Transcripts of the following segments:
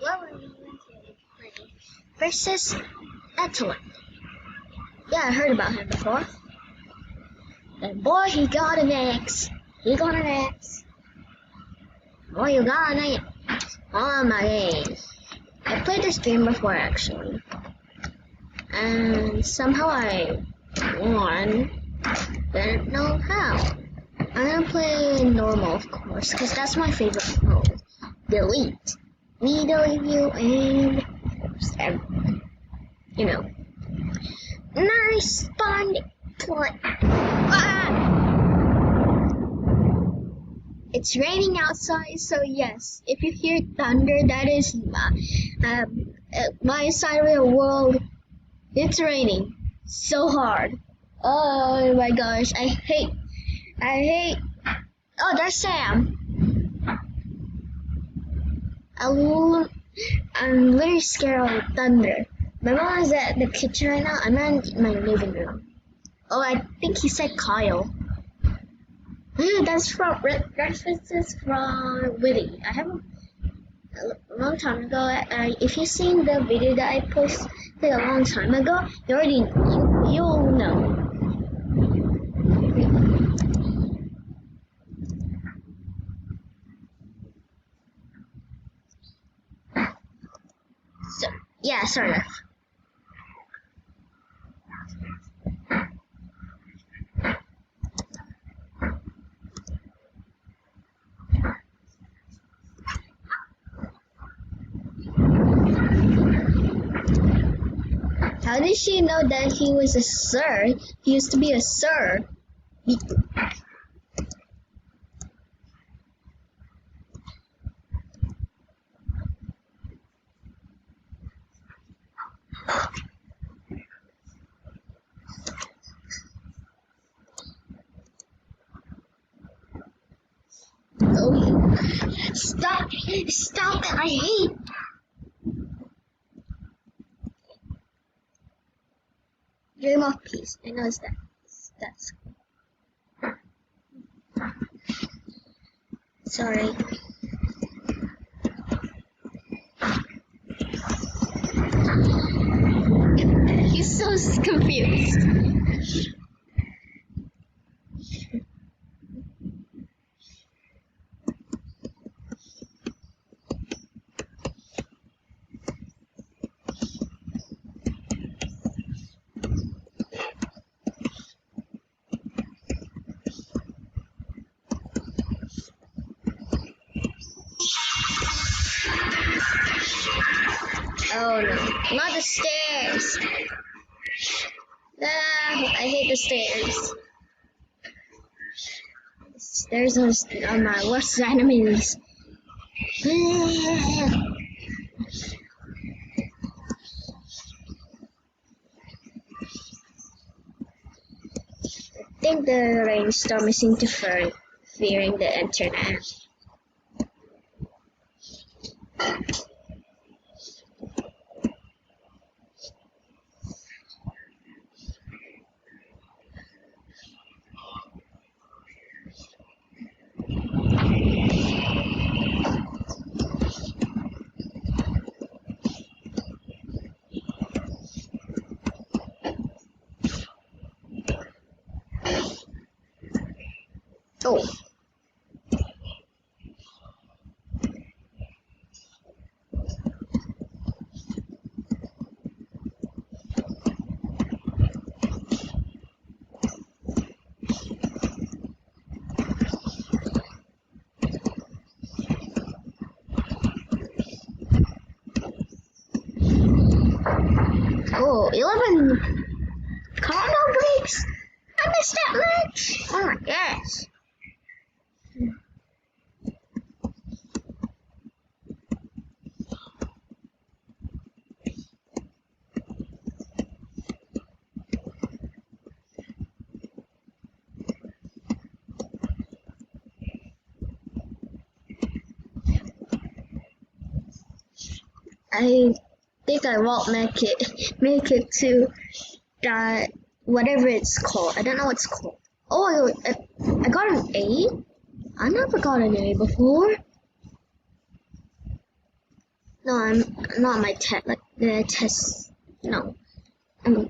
What were you playing? Versus eteled. Yeah, I heard about him before. And boy, he got an X. He got an X. Boy, you got an X. Oh my days. I played this game before actually. And somehow I won. Didn't know how. I'm gonna play normal, of course, because that's my favorite mode. Delete. Me delete you and of course everything. You know. Nice spawn point. Ah! It's raining outside, so yes, if you hear thunder, that is my side of the world. It's raining so hard. Oh my gosh, I hate. Oh, there's Sam. I'm very scared of thunder. My mom is at the kitchen right now. I'm in my living room. Oh, I think he said Kyle. That's from Witty. I have a long time ago. If you've seen the video that I posted a long time ago, you'll know. So yeah, sort of. How did she know that he was a sir? He used to be a sir. Oh, stop it, I hate. Dream of peace. I know that's sorry. He's so confused. Oh no, not the stairs. I hate the stairs. Stairs are my worst enemies. I think the rainstorm is interfering the internet. Oh. Oh, 11 cargo breaks? I missed that much? Oh my gosh. I think I won't make it to that whatever it's called. I don't know what it's called. Oh, I got an A? I never got an A before. No, I'm not my test. Like the test. No, I'm.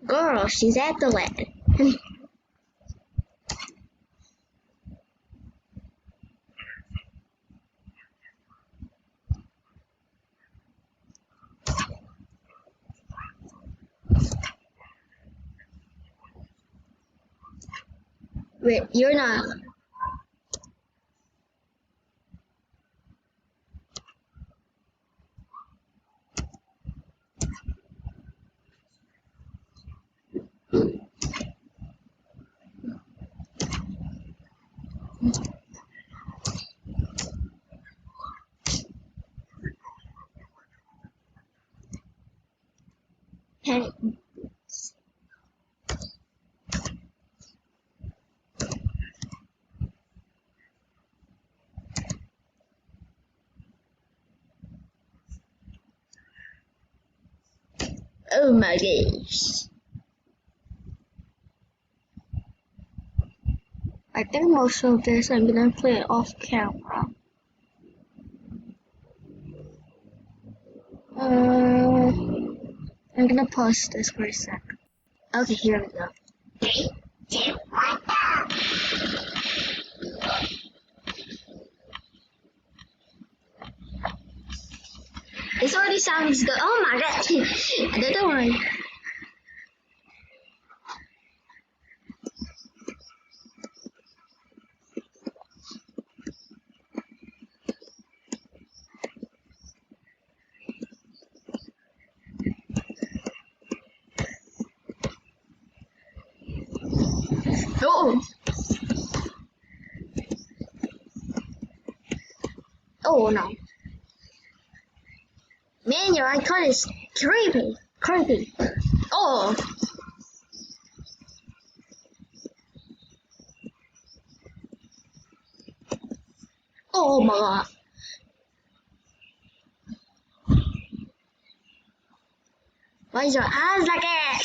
Girl, she's at the land. Wait, you're not. Hey, oh my gosh. I think most of this I'm gonna play it off camera. I'm gonna pause this for a sec. Okay, here we go. 3, 2, 1, go! This already sounds good. Oh my god! Don't worry. Oh! Oh no. Man, your icon is creepy. Creepy. Oh! Oh my god. Why is your eyes like that?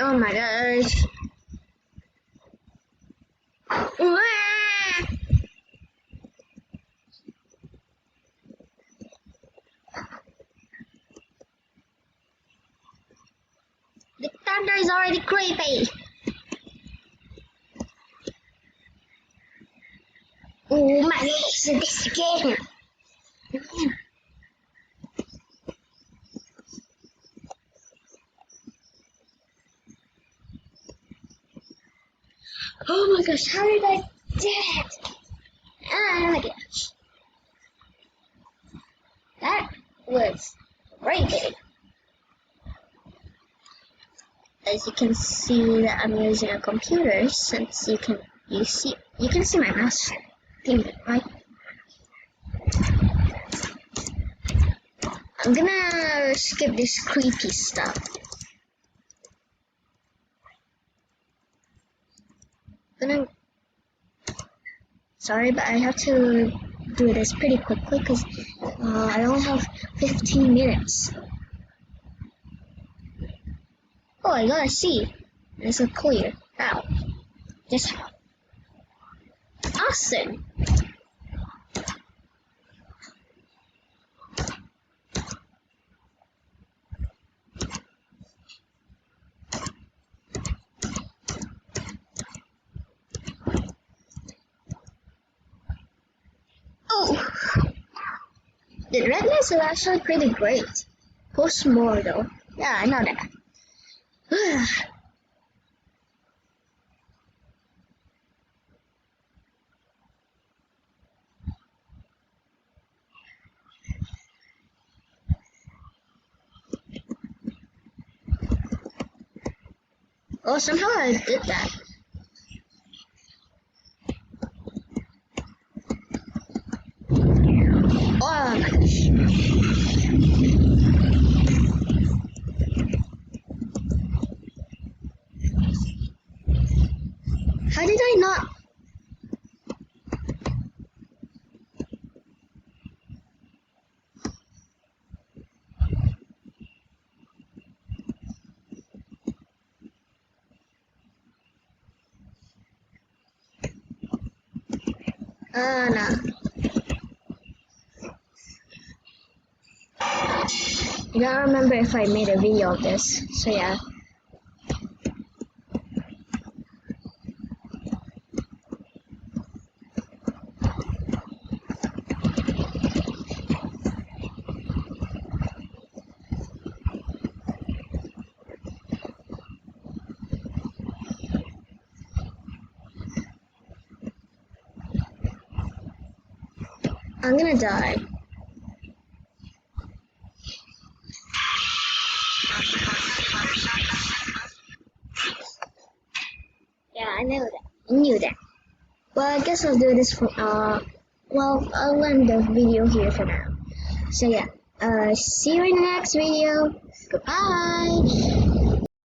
Oh my gosh. The thunder is already creepy. Oh my gosh, this again. Oh my gosh, how did I do it? Oh my gosh. That was great. As you can see that I'm using a computer since you can see my mouse thing, right? I'm gonna skip this creepy stuff. Sorry, but I have to do this pretty quickly because I only have 15 minutes. Oh, I gotta see. It's a clear. How? Just how? Awesome. Oh, the redness is actually pretty great. Post more though. Yeah, I know that. Oh, somehow I did that. Oh my gosh. How did I not? No. I don't remember if I made a video of this. So yeah. I'm gonna die. Yeah, I know that. I knew that. Well, I guess I'll do this for, well, I'll end the video here for now. So yeah, see you in the next video. Goodbye.